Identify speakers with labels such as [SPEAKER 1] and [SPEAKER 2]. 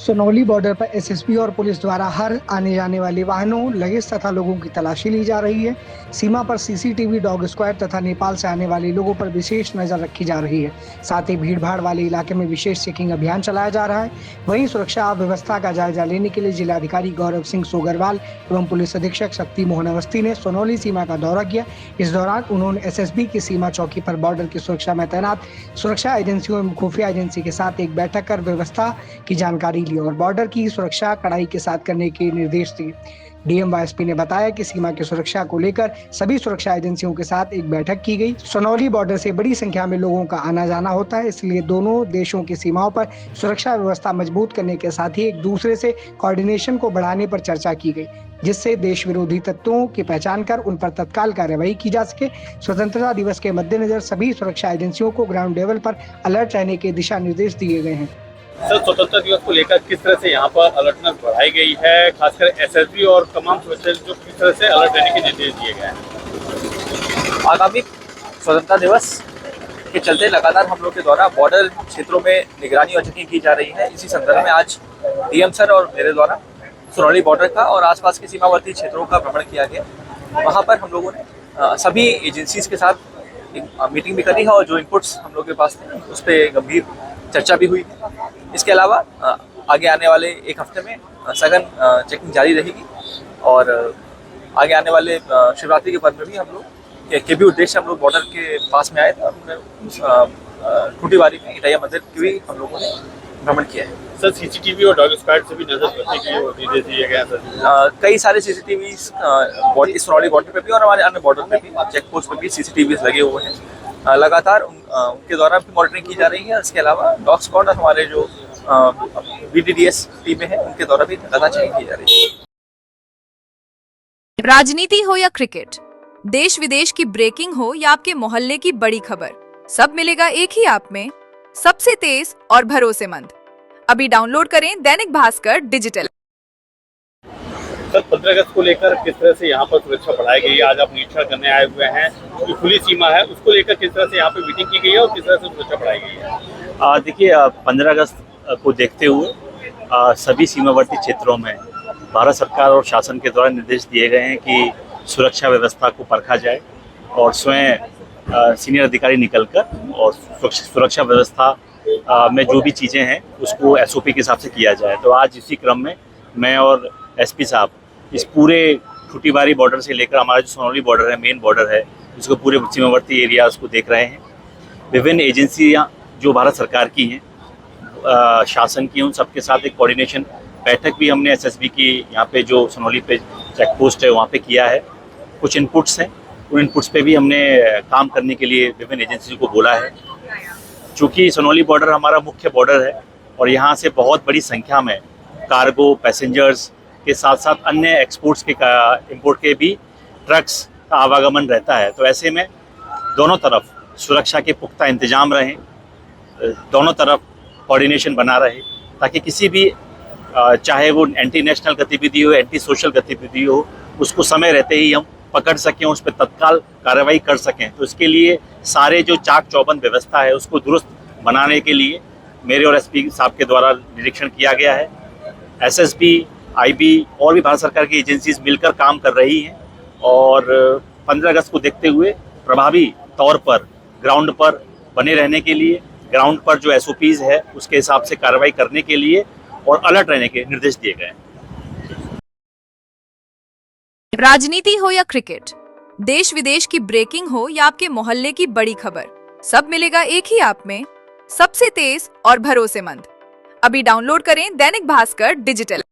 [SPEAKER 1] Sonauli border पर SSB और police द्वारा हर आने जाने वाले वाहनों, लगेज तथा लोगों की तलाशी ली जा रही है। सीमा पर सीसीटीवी, डॉग स्क्वाड तथा नेपाल से आने वाले लोगों पर विशेष नजर रखी जा रही है। साथ ही भीड़-भाड़ वाले इलाके में विशेष चेकिंग अभियान चलाया जा रहा है। वहीं सुरक्षा व्यवस्था का जायजा लेने के लिए जिलाधिकारी गौरव सिंह सोगरवाल एवं पुलिस अधीक्षक शक्ति मोहन अवस्थी ने सोनौली सीमा का दौरा किया। इस दौरान उन्होंने एसएसबी की सीमा चौकी पर बॉर्डर की सुरक्षा में तैनात सुरक्षा एजेंसियों एवं खुफिया एजेंसी के साथ एक बैठक कर व्यवस्था की जानकारी ली और बॉर्डर की सुरक्षा कड़ाई के साथ करने के निर्देश दिए। डीएम-वाईएसपी ने बताया कि सीमा की सुरक्षा को लेकर सभी सुरक्षा एजेंसियों के साथ एक बैठक की गई। सोनौली बॉर्डर से बड़ी संख्या में लोगों का आना जाना होता है, इसलिए दोनों देशों की सीमाओं पर सुरक्षा व्यवस्था मजबूत करने के साथ ही एक दूसरे से कोऑर्डिनेशन को बढ़ाने पर चर्चा की गई, जिससे देश विरोधी तत्वों की पहचान कर उन पर तत्काल कार्रवाई की जा सके। स्वतंत्रता दिवस के मद्देनजर सभी सुरक्षा एजेंसियों को ग्राउंड लेवल पर अलर्ट रहने के दिशा निर्देश दिए गए हैं।
[SPEAKER 2] सर, स्वतंत्रता दिवस को लेकर किस तरह से यहाँ पर अलर्टनेस बढ़ाई गई है, खासकर एसएसबी और तमाम सुरक्षा जो किस तरह से अलर्ट रहने के निर्देश दिए गए हैं?
[SPEAKER 3] आगामी स्वतंत्रता दिवस के चलते लगातार हम लोग के द्वारा बॉर्डर क्षेत्रों में निगरानी और चेकिंग की जा रही है। इसी संदर्भ में आज डीएम सर और मेरे द्वारा सोनौली बॉर्डर का और आसपास के सीमावर्ती क्षेत्रों का भ्रमण किया गया। वहाँ पर हम लोगों ने सभी एजेंसीज के साथ एक मीटिंग भी करी है और जो इनपुट्स हम लोग के पास थे उस पर गंभीर चर्चा भी हुई है। इसके अलावा आगे आने वाले एक हफ्ते में सघन चेकिंग जारी रहेगी और आगे आने वाले शिवरात्रि के पर्व में भी हम लोग के भी उद्देश्य हम लोग बॉर्डर के पास में आए थे और हमने टूटीवारी में इटाया मंदिर की भी हम लोगों ने भ्रमण किया है।
[SPEAKER 2] सर, सीसीटीवी और डॉग स्क्वाड से भी नजर रखने के निर्देश दिए गए हैं।
[SPEAKER 3] कई सारे सीसीटीवी सोनौली बॉर्डर पे भी और हमारे अन्य बॉर्डर पे भी चेक पोस्ट पे भी सीसीटीवी लगे हुए हैं। लगातार उनके द्वारा भी मॉनिटरिंग की जा रही है। इसके अलावा डॉग स्क्वाड और हमारे जो बीडीडीएस टीमें हैं उनके द्वारा भी लगातार चेकिंग की जा रही है।
[SPEAKER 4] राजनीति हो या क्रिकेट, देश विदेश की ब्रेकिंग हो या आपके मोहल्ले की बड़ी खबर, सब मिलेगा एक ही ऐप में, सबसे तेज और भरोसेमंद। अभी डाउनलोड करें दैनिक भास्कर डिजिटल।
[SPEAKER 2] सर, 15 अगस्त को लेकर किस तरह से यहाँ पर सुरक्षा बढ़ाई गई है? आज आप निरीक्षण करने आए हुए हैं, जो खुली सीमा है उसको लेकर किस तरह से यहाँ पे मीटिंग की गई है और किस तरह से सुरक्षा बढ़ाई गई है?
[SPEAKER 5] देखिए, 15 अगस्त को देखते हुए सभी सीमावर्ती क्षेत्रों में भारत सरकार और शासन के द्वारा निर्देश दिए गए हैं कि सुरक्षा व्यवस्था को परखा जाए और स्वयं सीनियर अधिकारी निकलकर और सुरक्षा व्यवस्था में जो भी चीज़ें हैं उसको एसओपी के हिसाब से किया जाए। तो आज इसी क्रम में मैं और एसपी साहब इस पूरे टूटीवारी बॉर्डर से लेकर हमारा जो सोनौली बॉर्डर है, मेन बॉर्डर है, इसको पूरे सीमावर्ती एरिया उसको देख रहे हैं। विभिन्न एजेंसियां जो भारत सरकार की हैं, शासन की, उन सबके साथ एक कोऑर्डिनेशन बैठक भी हमने एसएसबी की यहाँ पे जो सोनौली पे चेक पोस्ट है वहाँ पे किया है। कुछ इनपुट्स हैं, उन इनपुट्स पे भी हमने काम करने के लिए विभिन्न एजेंसी को बोला है। चूँकि सोनौली बॉर्डर हमारा मुख्य बॉर्डर है और यहाँ से बहुत बड़ी संख्या में कार्गो, पैसेंजर्स के साथ साथ अन्य एक्सपोर्ट्स के इंपोर्ट के भी ट्रक्स का आवागमन रहता है। तो ऐसे में दोनों तरफ सुरक्षा के पुख्ता इंतजाम रहें, दोनों तरफ कोऑर्डिनेशन बना रहे, ताकि किसी भी चाहे वो एंटी नेशनल गतिविधि हो, एंटी सोशल गतिविधि हो, उसको समय रहते ही हम पकड़ सकें, उस पर तत्काल कार्रवाई कर सकें। तो इसके लिए सारे जो चाक चौबंद व्यवस्था है उसको दुरुस्त बनाने के लिए मेरे और एसपी साहब के द्वारा निरीक्षण किया गया है। एसएसबी, आईबी और भी भारत सरकार की एजेंसीज मिलकर काम कर रही हैं और 15 अगस्त को देखते हुए प्रभावी तौर पर ग्राउंड पर बने रहने के लिए, ग्राउंड पर जो एसओपीज है उसके हिसाब से कार्रवाई करने के लिए और अलर्ट रहने के निर्देश दिए गए हैं।
[SPEAKER 4] राजनीति हो या क्रिकेट, देश विदेश की ब्रेकिंग हो या आपके मोहल्ले की बड़ी खबर, सब मिलेगा एक ही ऐप में, सबसे तेज और भरोसेमंद। अभी डाउनलोड करें दैनिक भास्कर डिजिटल।